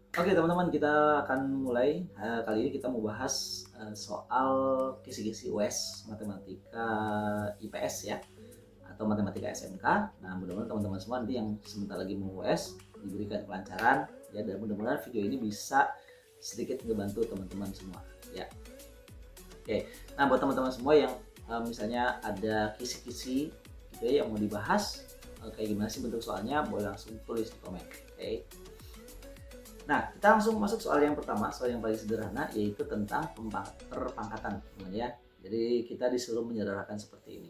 Oke teman-teman, kita akan mulai. Kali ini kita mau bahas soal kisi-kisi UAS Matematika IPS ya, atau Matematika SMK. Nah, mudah-mudahan teman-teman semua nanti yang sebentar lagi mau UAS diberikan kelancaran ya, dan mudah-mudahan video ini bisa sedikit membantu teman-teman semua ya. Oke, nah buat teman-teman semua yang misalnya ada kisi-kisi gitu ya yang mau dibahas, kayak gimana sih bentuk soalnya, boleh langsung tulis di komen. Oke. Nah, kita langsung masuk soal yang pertama, soal yang paling sederhana, yaitu tentang perpangkatan, teman ya. Jadi kita disuruh menyederhanakan seperti ini.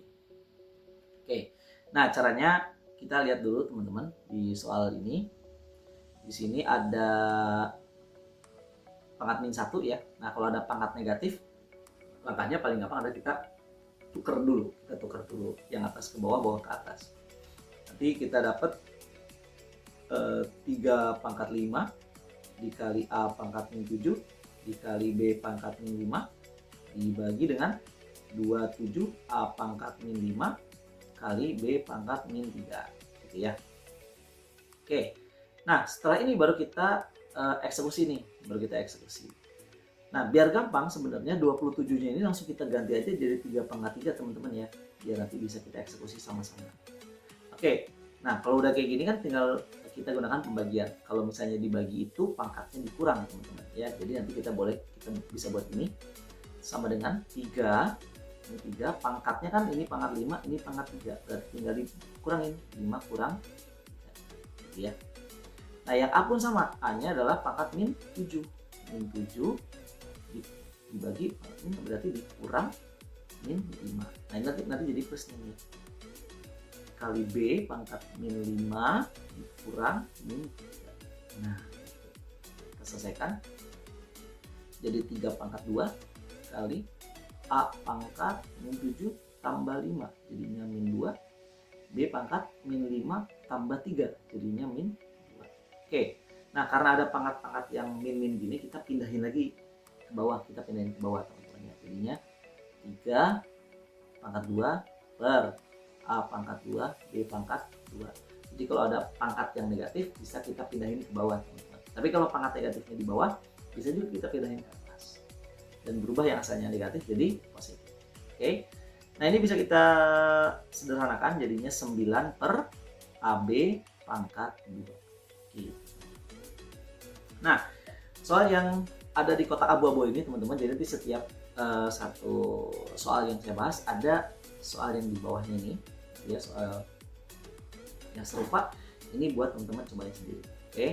Oke, nah caranya kita lihat dulu teman-teman di soal ini. Di sini ada pangkat min 1 ya. Nah, kalau ada pangkat negatif, langkahnya paling gampang ada kita tukar dulu. Kita tukar dulu yang atas ke bawah, bawah ke atas. Nanti kita dapat 3 pangkat 5 dikali A pangkat min 7 dikali B pangkat min 5 dibagi dengan 27 A pangkat min 5 kali B pangkat min 3 gitu ya. Oke, nah setelah ini baru kita eksekusi nih, baru kita eksekusi. Nah biar gampang sebenarnya 27-nya ini langsung kita ganti aja jadi 3 pangkat 3 teman-teman ya, biar nanti bisa kita eksekusi sama-sama. Oke, nah kalau udah kayak gini kan tinggal kita gunakan pembagian. Kalau misalnya dibagi itu pangkatnya dikurang teman-teman ya. Jadi nanti kita bisa buat ini sama dengan 3. Ini 3 pangkatnya kan ini pangkat 5, ini pangkat 3. Berarti tinggal dikurangin 5 kurang 3 gitu ya. Nah, yang A pun sama. A-nya adalah pangkat min 7. Min 7 dibagi ini berarti dikurang min 5. Nah, ini nanti jadi plus nih. Kali B pangkat min 5 dikurang min 3. Nah, kita selesaikan. Jadi 3 pangkat 2 kali A pangkat min 7 tambah 5 jadinya min 2. B pangkat min 5 tambah 3 jadinya min 2. Oke, nah karena ada pangkat-pangkat yang min-min gini, kita pindahin lagi ke bawah. Kita pindahin ke bawah teman-teman ya. Jadinya 3 pangkat 2 per A pangkat 2, B pangkat 2. Jadi kalau ada pangkat yang negatif, bisa kita pindahin ke bawah teman-teman. Tapi kalau pangkat negatifnya di bawah, bisa juga kita pindahin ke atas. Dan berubah yang asalnya negatif jadi positif. Oke. Nah ini bisa kita sederhanakan jadinya 9 per AB pangkat 2. Gitu. Nah, soal yang ada di kotak abu-abu ini teman-teman, jadi di setiap satu soal yang saya bahas ada soal yang di bawahnya ini ya, soal yang serupa ini buat teman-teman cobain sendiri. Oke,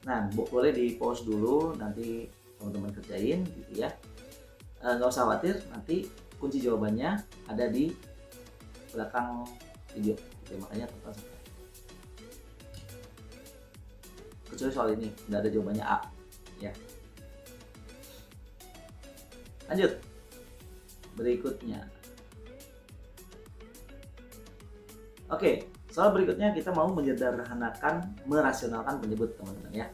nah boleh di pause dulu, nanti teman-teman kerjain gitu ya. Nggak usah khawatir, nanti kunci jawabannya ada di belakang video gitu, makanya tonton sampai kecuali soal ini udah ada jawabannya A ya. Lanjut berikutnya. Oke, soal berikutnya kita mau menyederhanakan, merasionalkan penyebut teman-teman ya.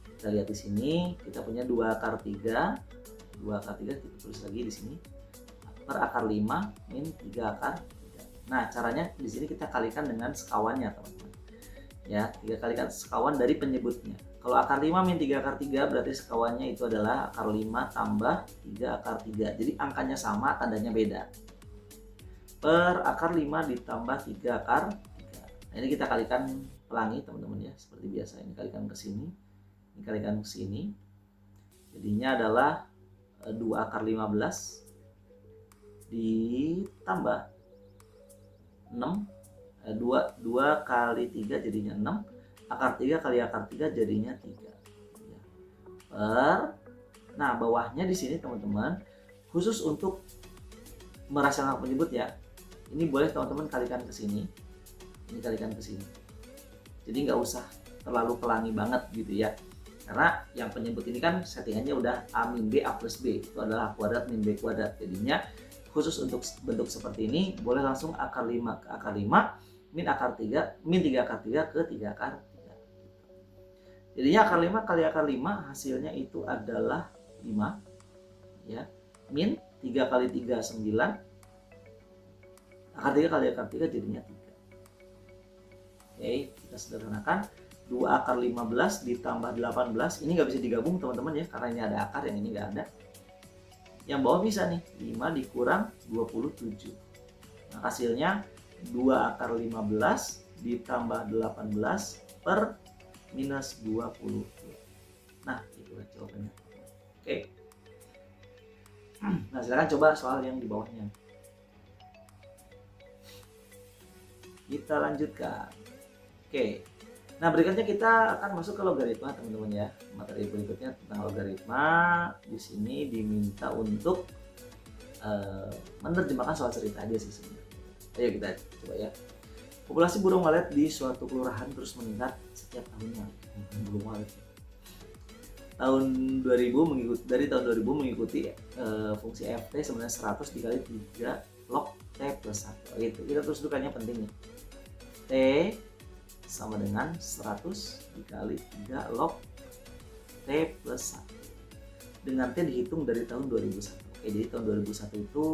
Kita lihat di sini kita punya 2 akar 3. 2 akar 3 kita tulis lagi di sini. Per akar 5 min 3 akar 3. Nah, caranya di sini kita kalikan dengan sekawannya, teman-teman. Ya, 3 kalikan sekawan dari penyebutnya. Kalau akar 5 min 3 akar 3 berarti sekawannya itu adalah akar 5 tambah 3 akar 3. Jadi angkanya sama, tandanya beda. Per akar 5 ditambah 3 akar 3. Nah, ini kita kalikan pelangi teman-teman ya, seperti biasa. Ini kalikan ke sini, ini kalikan ke sini. Jadinya adalah 2 akar 15 ditambah 6. 2 kali 3 jadinya 6. Akar 3 kali akar 3 jadinya 3. Per, nah bawahnya di sini teman-teman, khusus untuk merasionalkan penyebut ya. Ini boleh teman-teman kalikan ke sini, ini kalikan ke sini. Jadi nggak usah terlalu pelangi banget gitu ya. Karena yang penyebut ini kan settingannya udah A min B A plus B, itu adalah A kuadrat min B kuadrat. Jadinya khusus untuk bentuk seperti ini boleh langsung akar 5 ke akar 5 min akar 3 min 3 akar 3 ke 3 akar 3. Jadinya akar 5 kali akar 5 hasilnya itu adalah 5 ya, min 3 kali 3 9. Akar 3 kali akar 3 jadinya 3. Oke, kita sederhanakan. 2 akar 15 ditambah 18. Ini nggak bisa digabung teman-teman ya, karena ini ada akar, yang ini nggak ada. Yang bawah bisa nih, 5 dikurang 27. Nah, hasilnya 2 akar 15 ditambah 18 per minus 20. Nah, itulah jawabannya. Oke. Nah, silakan coba soal yang di bawahnya. Kita lanjutkan. Oke. Nah, berikutnya kita akan masuk ke logaritma, teman-teman ya. Materi berikutnya tentang logaritma. Di sini diminta untuk menerjemahkan soal cerita aja sih sebenarnya. Ayo kita coba ya. Populasi burung walet di suatu kelurahan terus meningkat setiap tahunnya. Burung walet. Dari tahun 2000 mengikuti fungsi ft sebenarnya 100 dikali 3 log t plus 1. Gitu. Kita terus dukannya penting nih. T sama dengan 100 dikali 3 log T plus 1. Dengan T dihitung dari tahun 2001. Oke, jadi tahun 2001 itu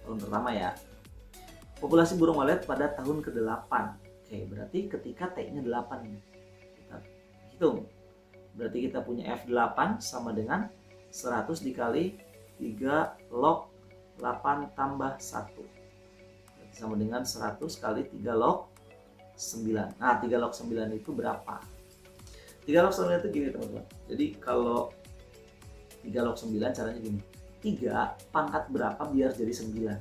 tahun pertama ya. Populasi burung walet pada tahun ke-8. Oke, berarti ketika T-nya 8 nih. Kita hitung. Berarti kita punya F8 sama dengan 100 dikali 3 log 8 tambah 1. Berarti sama dengan 100 kali 3 log 9. Nah, 3 log 9 itu berapa? 3 log 9 itu gini teman-teman. Jadi kalau 3 log 9 caranya gini. 3 pangkat berapa biar jadi 9?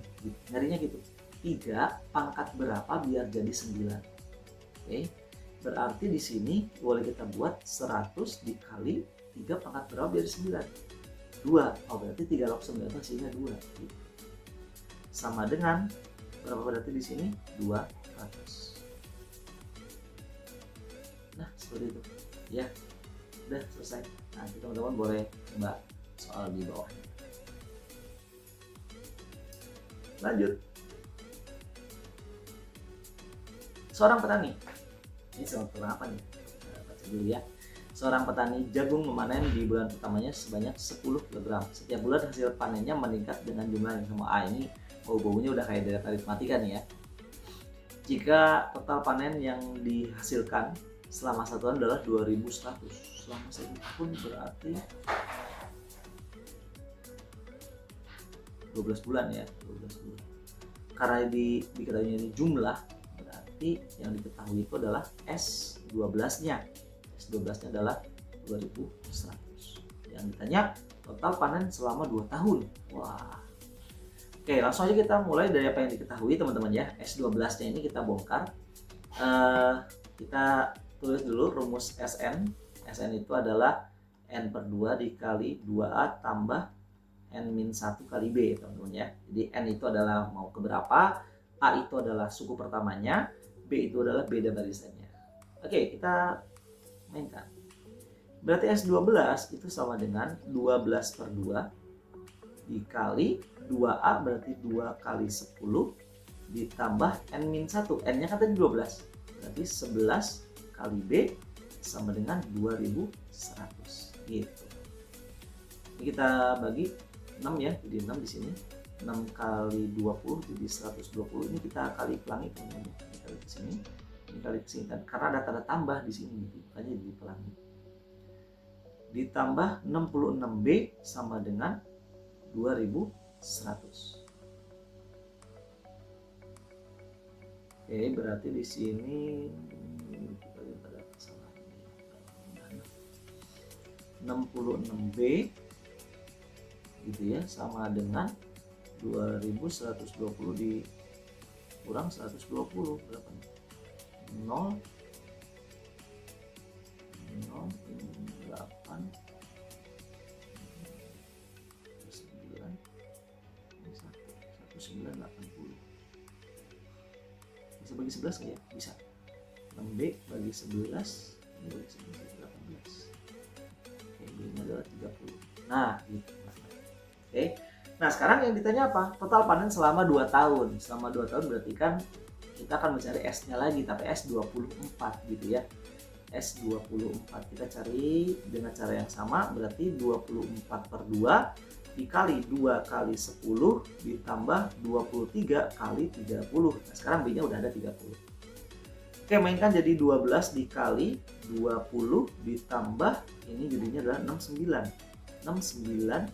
Nyarinya gitu. 3 pangkat berapa biar jadi 9? Oke. Berarti di sini boleh kita buat 100 dikali 3 pangkat berapa biar 9? 2. Oh, berarti 3 log 9 itu hasilnya 2. Gitu. Sama dengan berapa berarti di sini? 200. Nah, seperti itu ya, udah selesai. Nanti teman-teman boleh coba soal di bawah. Lanjut. Seorang petani, ini seorang petani apa nih? Baca dulu ya. Seorang petani jagung memanen di bulan pertamanya sebanyak 10 kg. Setiap bulan hasil panennya meningkat dengan jumlah yang sama. Ini bau-baunya udah kayak dari aritmatika nih ya. Jika total panen yang dihasilkan selama 1 tahun adalah 2100. Selama 1 tahun berarti 12 bulan ya, 12 bulan. Karena diketahui ini jumlah, berarti yang diketahui itu adalah S12-nya. S12-nya adalah 2100. Yang ditanya total panen selama 2 tahun. Wah. Oke, langsung aja kita mulai dari apa yang diketahui teman-teman ya. S12-nya ini kita bongkar. Kita tulis dulu rumus SN. SN itu adalah N per 2 dikali 2A tambah N-1 kali B, teman-teman ya. Jadi N itu adalah mau keberapa, A itu adalah suku pertamanya, B itu adalah beda barisannya. Oke, kita mainkan. Berarti S12 itu sama dengan 12 per 2 dikali 2A berarti 2 kali 10 ditambah N-1. N-nya kan tadi 12. Berarti 11 kali B sama dengan 2100 gitu. Ini kita bagi 6 ya, jadi 6 di sini. 6 kali 20 jadi 120. Ini kita kali pelangi teman-teman. Ini kali ke sini, ini kali ke sini. Karena ada tanda tambah di sini gitu, makanya jadi pelangi. Ditambah 66B sama dengan 2100. Oke, berarti di sini 66B gitu ya, sama dengan 2120 dikurang 120 berapa nih? 0 8 9 1980. Bisa bagi 11 nggak ya? Bisa. 6B bagi 11 ini bagi 11 18. Ini adalah 30. Nah, gitu. Oke. Nah, sekarang yang ditanya apa? Total panen selama 2 tahun. Selama 2 tahun berarti kan kita akan mencari S-nya lagi, tapi S24 gitu ya. S24 kita cari dengan cara yang sama, berarti 24 per 2 dikali 2 kali 10 ditambah 23 kali 30. Nah, sekarang B-nya udah ada 30. Oke, mainkan jadi 12 dikali 20 ditambah ini jadinya adalah 69. 690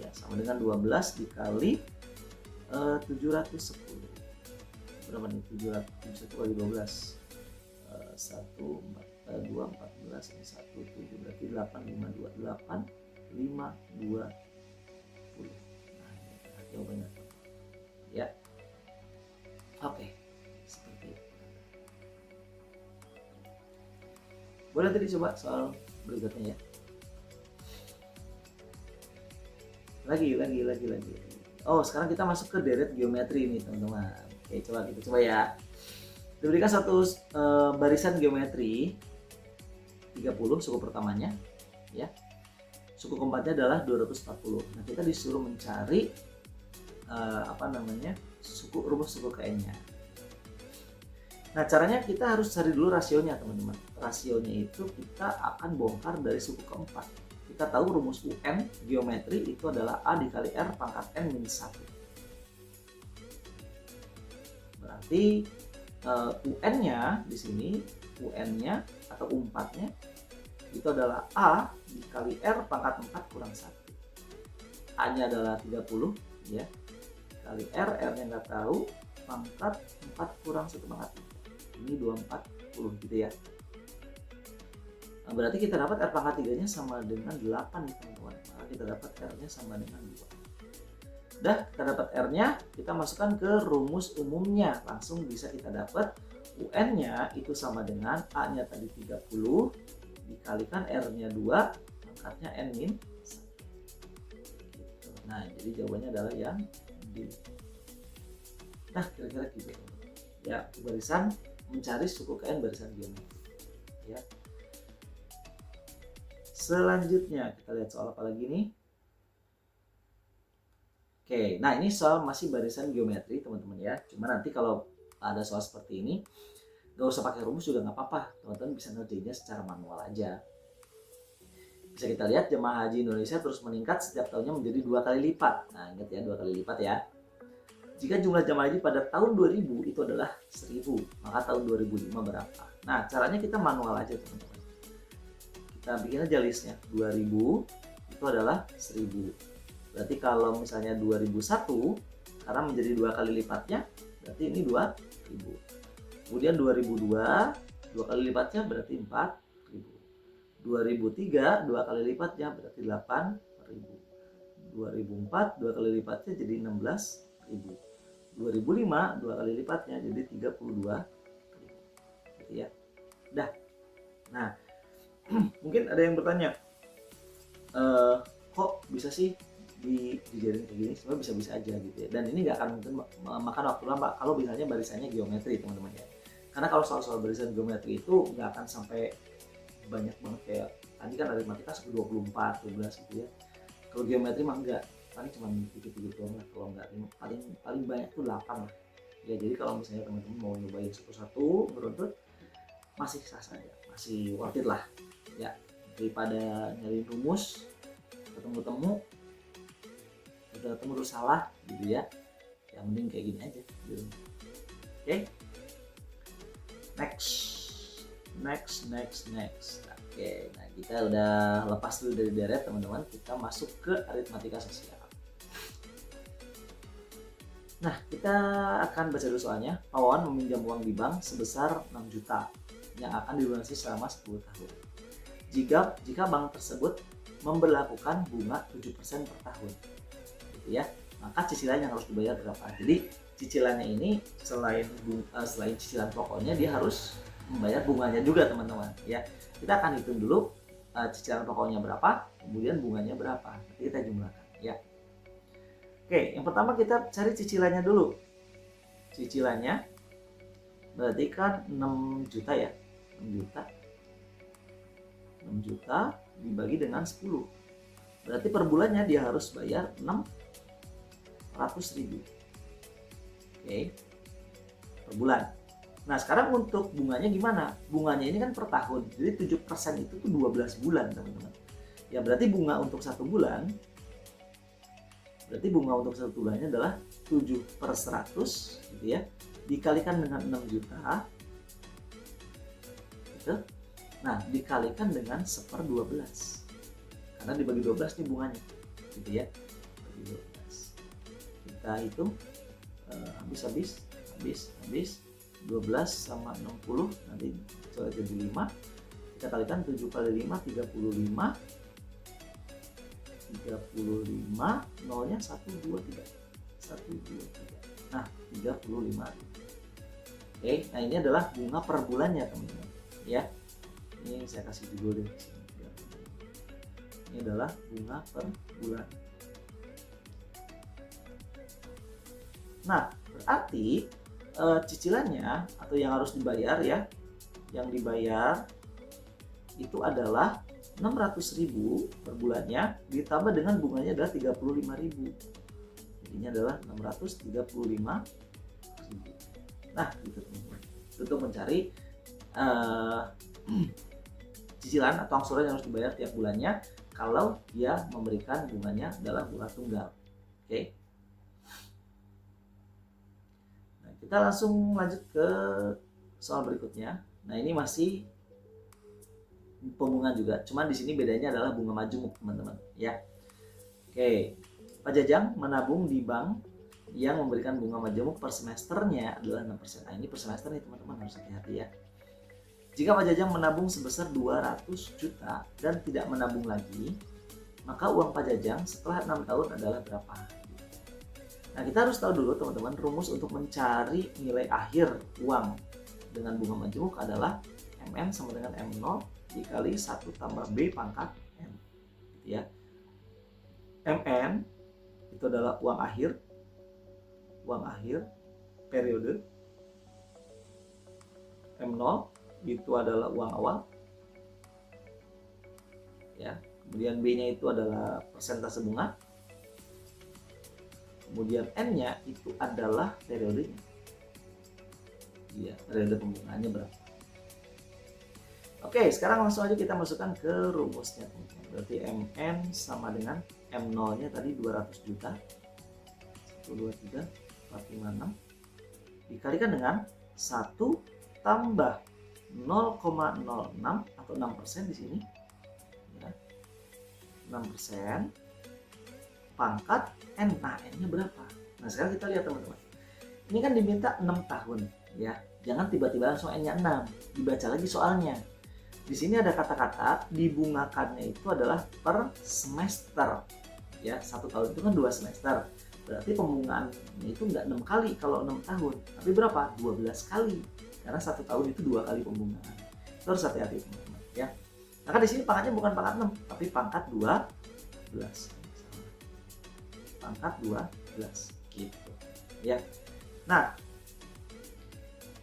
ya, sama dengan 12 dikali 710. Berapa nih? 771 kali 12 1 4 2 14 ini 1 7 berarti 8 5 2 8 5 2 10. Nah, jawabannya ya. Oke, seperti itu. Boleh tadi coba soal berikutnya ya. Lagi. Oh, sekarang kita masuk ke deret geometri nih teman-teman. Oke, coba kita coba ya. Diberikan satu barisan geometri 30 suku pertamanya ya. Suku keempatnya adalah 240. Nah, kita disuruh mencari rumus suku KN-nya. Nah, caranya kita harus cari dulu rasionya teman-teman. Rasionya itu kita akan bongkar dari suku keempat. Kita tahu rumus UN geometri itu adalah A dikali R pangkat N minus 1. Berarti UN-nya di sini, UN-nya atau U4-nya itu adalah A dikali R pangkat 4 kurang 1. A-nya adalah 30 ya. Kali R, R-nya nggak tahu, pangkat 4 kurang 1 pangkat 4. Ini 240 gitu ya. Nah, berarti kita dapat R pangkat 3-nya sama dengan 8 nih teman-teman. Maka kita dapat R-nya sama dengan 2. Udah, kita dapat R-nya, kita masukkan ke rumus umumnya. Langsung bisa kita dapat UN-nya itu sama dengan A-nya tadi 30 dikalikan R-nya 2, pangkatnya N min 1. Gitu. Nah, jadi jawabannya adalah yang D. Nah, kira-kira gitu. Ya, barisan mencari suku KN barisan geometri. Ya. Selanjutnya kita lihat soal apa lagi nih. Oke, nah ini soal masih barisan geometri teman-teman ya. Cuma nanti kalau ada soal seperti ini, gak usah pakai rumus juga nggak apa-apa. Teman-teman bisa ngerjainnya secara manual aja. Bisa kita lihat jemaah haji Indonesia terus meningkat setiap tahunnya menjadi 2 kali lipat. Nah ingat ya, 2 kali lipat ya. Jika jumlah jemaah haji pada tahun 2000 itu adalah 1000, maka tahun 2005 berapa? Nah caranya kita manual aja teman-teman. Kita bikin aja listnya. 2000 itu adalah 1000. Berarti kalau misalnya 2001 karena menjadi 2 kali lipatnya, berarti ini 2000. Kemudian 2002 2 kali lipatnya berarti 4000. 2003 2 kali lipatnya berarti 8000. 2004 2 kali lipatnya jadi 16000. 2005 2 kali lipatnya jadi 32.000. Gitu ya. Udah. Nah, mungkin ada yang bertanya, kok bisa sih dijadiin kayak gini? Sebenarnya bisa-bisa aja gitu ya. Dan ini nggak akan mungkin makan waktu lama kalau misalnya barisannya geometri teman-teman ya. Karena kalau soal-soal barisan geometri itu nggak akan sampai banyak banget kayak tadi kan aritmatika 24, 12 gitu ya. Kalau geometri mah enggak, paling cuma dikit-dikit doang lah. Kalau nggak paling banyak tuh 8 lah. Ya jadi kalau misalnya teman-teman mau nyobain satu-satu beruntut masih sah saja, masih worth it lah ya, daripada nyari rumus ketemu terus salah gitu ya. Yang mending kayak gini aja gitu. Oke. Next. Oke, nah kita udah lepas dulu dari deret teman-teman, kita masuk ke aritmatika sosial. Nah, kita akan baca dulu soalnya. Pak Wawan meminjam uang di bank sebesar 6 juta yang akan dilunasi selama 10 tahun. Jika bank tersebut memberlakukan bunga 7% per tahun. Gitu ya. Maka cicilan yang harus dibayar berapa? Jadi cicilannya ini selain cicilan pokoknya dia harus membayar bunganya juga teman-teman ya. Kita akan hitung dulu cicilan pokoknya berapa, kemudian bunganya berapa. Nanti kita jumlahkan ya. Oke, yang pertama kita cari cicilannya dulu. Cicilannya berarti kan 6 juta ya. 6 juta dibagi dengan 10. Berarti per bulannya dia harus bayar 600.000. Oke. Per bulan. Nah, sekarang untuk bunganya gimana? Bunganya ini kan per tahun. Jadi 7% itu tuh 12 bulan, teman-teman. Ya, berarti bunga untuk 1 bulan bulannya adalah 7/100 gitu ya. Dikalikan dengan 6 juta gitu. Nah, dikalikan dengan 1/12. Karena dibagi 12 nih bunganya. Gitu ya. Bagi 12. Kita hitung habis 12 sama 60 nanti coba jadi 5. Kita kalikan 7 kali 5 35. 35 nolnya 1 2 3. 1 2 3. Nah, 35. Oke, nah ini adalah bunga per bulannya teman-teman ya. Ini saya kasih judul deh. Ini adalah bunga per bulan. Nah, berarti cicilannya atau yang harus dibayar ya, yang dibayar itu adalah 600.000 per bulannya ditambah dengan bunganya adalah 35.000. Jadinya adalah 635.000. Nah, gitu teman-teman. Untuk mencari cicilan atau angsuran yang harus dibayar tiap bulannya kalau dia memberikan bunganya dalam bunga tunggal. Oke. Nah, kita langsung lanjut ke soal berikutnya. Nah, ini masih pembungaan juga, cuman di sini bedanya adalah bunga majemuk teman-teman ya. Oke, Pak Jajang menabung di bank yang memberikan bunga majemuk per semesternya adalah 6%. Nah, ini per semester nih teman-teman, harus hati-hati ya. Jika Pak Jajang menabung sebesar 200 juta dan tidak menabung lagi, maka uang Pak Jajang setelah 6 tahun adalah berapa? Nah, kita harus tahu dulu teman-teman, rumus untuk mencari nilai akhir uang dengan bunga majemuk adalah MN sama dengan M0 dikali 1 tambah B pangkat N. Gitu ya. MN itu adalah uang akhir periode. M0 itu adalah uang awal. Ya, kemudian B-nya itu adalah persentase bunga. Kemudian N-nya itu adalah periodenya. Iya, periode pembungaannya berapa. Oke, sekarang langsung aja kita masukkan ke rumusnya teman-teman. Berarti MN sama dengan M0-nya tadi 200 juta. 1, 2, 3, 4, 5, 6. Dikalikan dengan 1 tambah 0,06 atau 6% di sini. Ya. 6% pangkat N. Nah, N-nya berapa? Nah, sekarang kita lihat teman-teman. Ini kan diminta 6 tahun ya. Jangan tiba-tiba langsung N-nya 6. Dibaca lagi soalnya. Di sini ada kata-kata dibungakannya itu adalah per semester. Ya, 1 tahun itu kan 2 semester. Berarti pembungaannya itu enggak 6 kali kalau 6 tahun. Tapi berapa? 12 kali. Karena 1 tahun itu 2 kali pembungaan. Itu harus hati-hati teman-teman ya. Maka di sini pangkatnya bukan pangkat 6, tapi pangkat 12. Pangkat 12 gitu. Ya. Nah,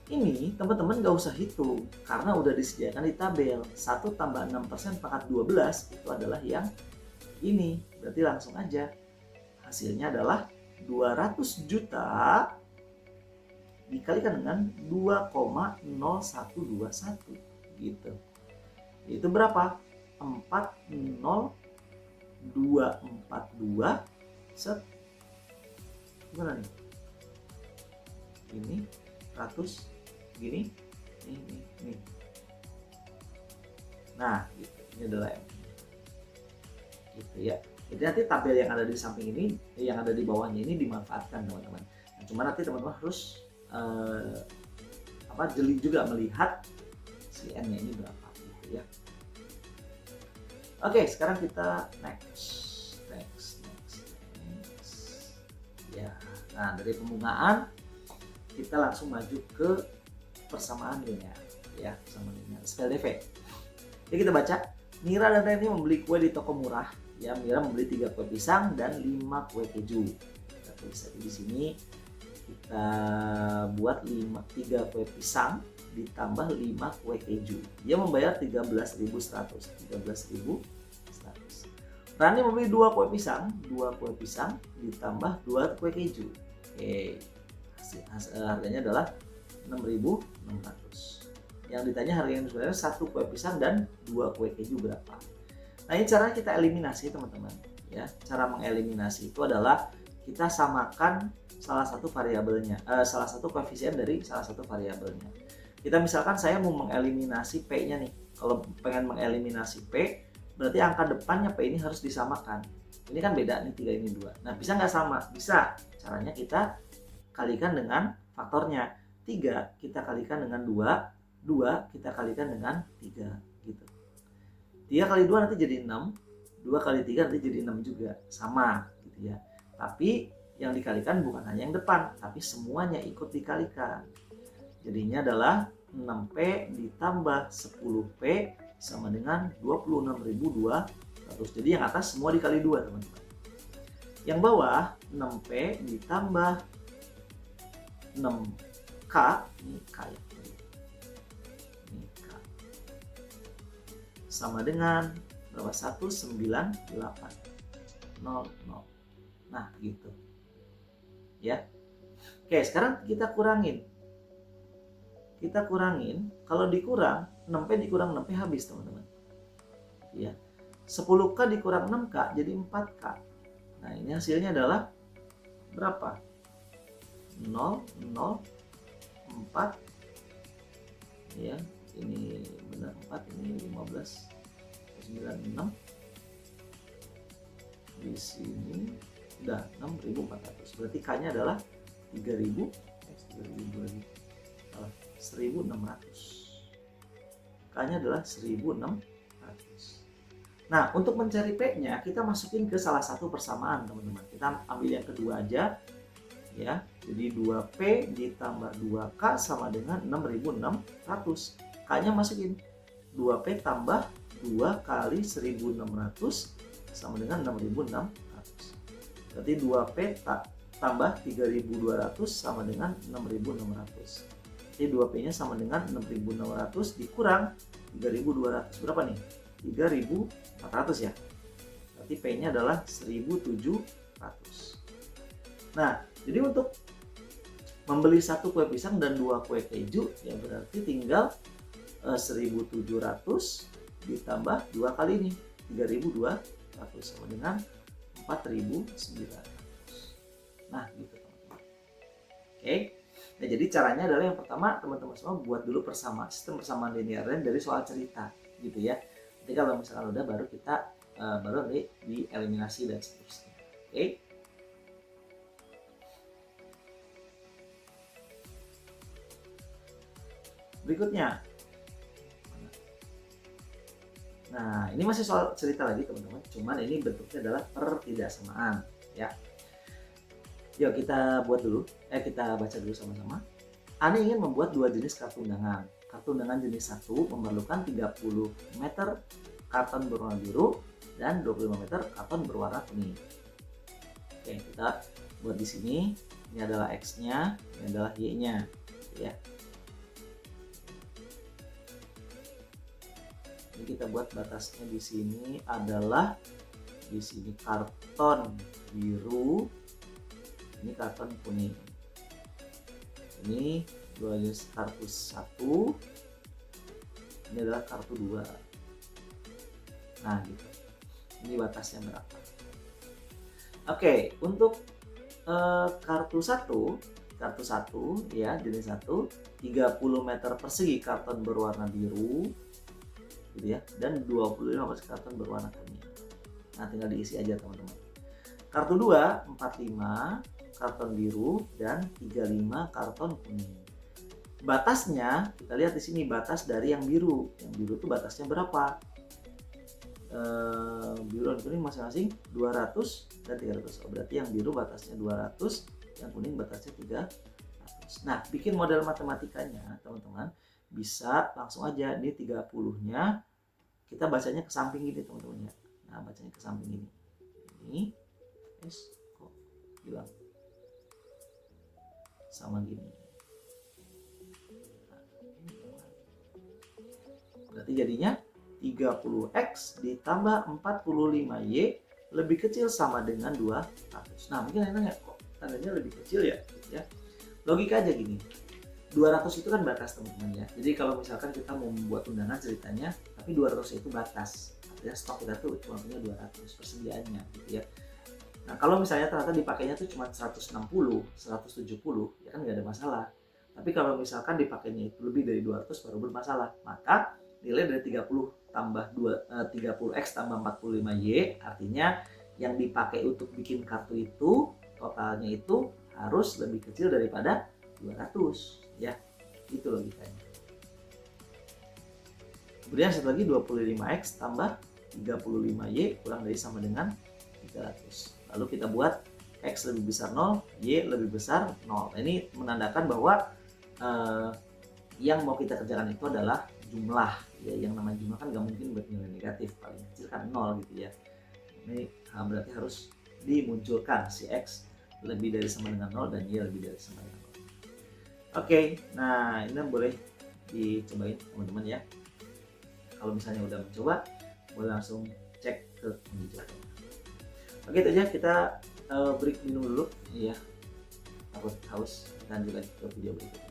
ini teman-teman nggak usah hitung karena udah disediakan di tabel. 1 tambah 6% pangkat 12 itu adalah yang ini. Berarti langsung aja. Hasilnya adalah 200 juta dikalikan dengan 2,0121 gitu. Itu berapa? 40242 set. Gimana nih? Ini 100 gini, ini. Nah, gitu. Ini adalah M. Gitu ya. Jadi nanti tabel yang ada di samping ini, yang ada di bawahnya ini dimanfaatkan teman-teman. Nah, cuma nanti teman-teman harus jeli juga melihat si N-nya ini berapa gitu ya. Oke, sekarang kita next. Ya. Nah, dari pembungaan kita langsung maju ke persamaan linear ya, sama linear SPLDV. Jadi kita baca, Mira dan Reni membeli kue di toko murah. Ya, Mira membeli 3 kue pisang dan 5 kue keju. Kita tulis di sini kita buat 3 kue pisang ditambah 5 kue keju. Dia membayar 13.100. Rani membeli 2 kue pisang ditambah 2 kue keju. Oke. Harganya adalah 6.600. Yang ditanya harganya sebenarnya 1 kue pisang dan 2 kue keju berapa. Nah, ini cara kita eliminasi teman-teman ya. Cara mengeliminasi itu adalah kita samakan salah satu variabelnya, salah satu koefisien dari salah satu variabelnya. Kita misalkan saya mau mengeliminasi P-nya nih. Kalau pengen mengeliminasi P, berarti angka depannya P ini harus disamakan. Ini kan beda nih, 3 ini 2. Nah, bisa nggak sama? Bisa. Caranya kita kalikan dengan faktornya. 3 kita kalikan dengan 2, 2 kita kalikan dengan 3 gitu. 3 kali 2 nanti jadi 6, 2 kali 3 nanti jadi 6 juga. Sama gitu ya. Tapi yang dikalikan bukan hanya yang depan, tapi semuanya ikut dikalikan. Jadinya adalah 6P ditambah 10P sama dengan 26.200. Jadi yang atas semua dikali 2, teman-teman. Yang bawah 6P ditambah 6K, ini K ya. Ini K. Sama dengan berapa? 198. 0. Nah, gitu. Ya. Oke, sekarang kita kurangin. Kalau dikurang 6P dikurang 6P habis, teman-teman. Ya. 10K dikurang 6K jadi 4K. Nah, ini hasilnya adalah berapa? 0, 0, 4. Ya, ini benar 4, ini 15, 96. Di sini udah 6.400. Berarti K-nya adalah 3.000, 1.600. K-nya adalah 1.600. Nah, untuk mencari P-nya kita masukin ke salah satu persamaan, teman-teman. Kita ambil yang kedua aja ya. Jadi 2P ditambah 2K sama dengan 6.600. K-nya masukin 2P tambah 2 kali 1.600 sama dengan 6.600. Berarti 2P tambah 3.200 sama dengan 6.600. Jadi 2P-nya sama dengan 6.600 dikurang 3.200. Berapa nih? 3.400 ya. Berarti P-nya adalah 1.700. Nah, jadi untuk membeli 1 kue pisang dan 2 kue keju, ya berarti tinggal 1.700 ditambah 2 kali ini 3.200 sama dengan 4.900. Nah, gitu teman-teman. Oke. Nah, jadi caranya adalah yang pertama teman-teman semua buat dulu sistem persamaan linear dari soal cerita gitu ya. Nanti kalau misalkan udah baru kita baru dieliminasi dan seterusnya. Oke. Berikutnya. Nah, ini masih soal cerita lagi teman-teman. Cuman ini bentuknya adalah pertidaksamaan ya. Yuk kita buat dulu. Kita baca dulu sama-sama. Ani ingin membuat 2 jenis kartu undangan. Kartu undangan jenis 1 memerlukan 30 meter karton berwarna biru dan 25 meter karton berwarna kuning. Oke, kita buat di sini. Ini adalah X-nya, ini adalah Y-nya, ya. Ini kita buat batasnya di sini adalah karton biru, ini karton kuning. Ini 2 jenis kartu 1, ini adalah kartu 2. Nah, gitu. Ini batasnya berapa? Oke, untuk kartu 1 ya, jenis 1, 30 meter persegi karton berwarna biru gitu ya, dan 25 persegi karton berwarna kuning. Nah, tinggal diisi aja teman-teman. Kartu 2, 45 karton biru dan 35 karton kuning. Batasnya kita lihat di sini, batas dari yang biru. Yang biru itu batasnya berapa? Biru dan kuning masing-masing 200 dan 300. Berarti yang biru batasnya 200, yang kuning batasnya 300. Nah, bikin model matematikanya teman-teman bisa langsung aja. Ini 30-nya kita bacanya ke samping gini teman-teman ya. Nah, bacanya ke samping gini. Ini kok hilang sama gini. Nah, berarti jadinya 30X ditambah 45Y lebih kecil sama dengan 200. Nah, mungkin ada nanya, kok tandanya lebih kecil ya? Logika aja gini. 200 itu kan batas teman-teman ya. Jadi kalau misalkan kita mau membuat undangan ceritanya, tapi 200 itu batas. Artinya stok kita tuh cuma punya 200 persediaannya gitu ya. Nah, kalau misalnya ternyata dipakainya tuh cuma 160, 170, ya kan nggak ada masalah. Tapi kalau misalkan dipakainya itu lebih dari 200 baru bermasalah. Maka nilai dari 30 tambah 30x tambah 45y artinya yang dipakai untuk bikin kartu itu totalnya itu harus lebih kecil daripada 200 ya. Itu logikanya. Kemudian satu lagi 25x tambah 35y kurang dari sama dengan 300. Lalu kita buat x lebih besar 0, y lebih besar 0. Ini menandakan bahwa yang mau kita kerjakan itu adalah jumlah ya. Yang namanya jumlah kan nggak mungkin buat nilai negatif, paling kecil kan 0 gitu ya. Ini berarti harus dimunculkan si x lebih dari sama dengan 0 dan y lebih dari sama dengan 0. Oke, nah ini boleh dicobain teman-teman ya. Kalau misalnya udah mencoba, boleh langsung cek ke penjelasan. Oke, itu aja, kita break minum dulu ya, takut haus. Kita lanjut lagi ke video berikutnya.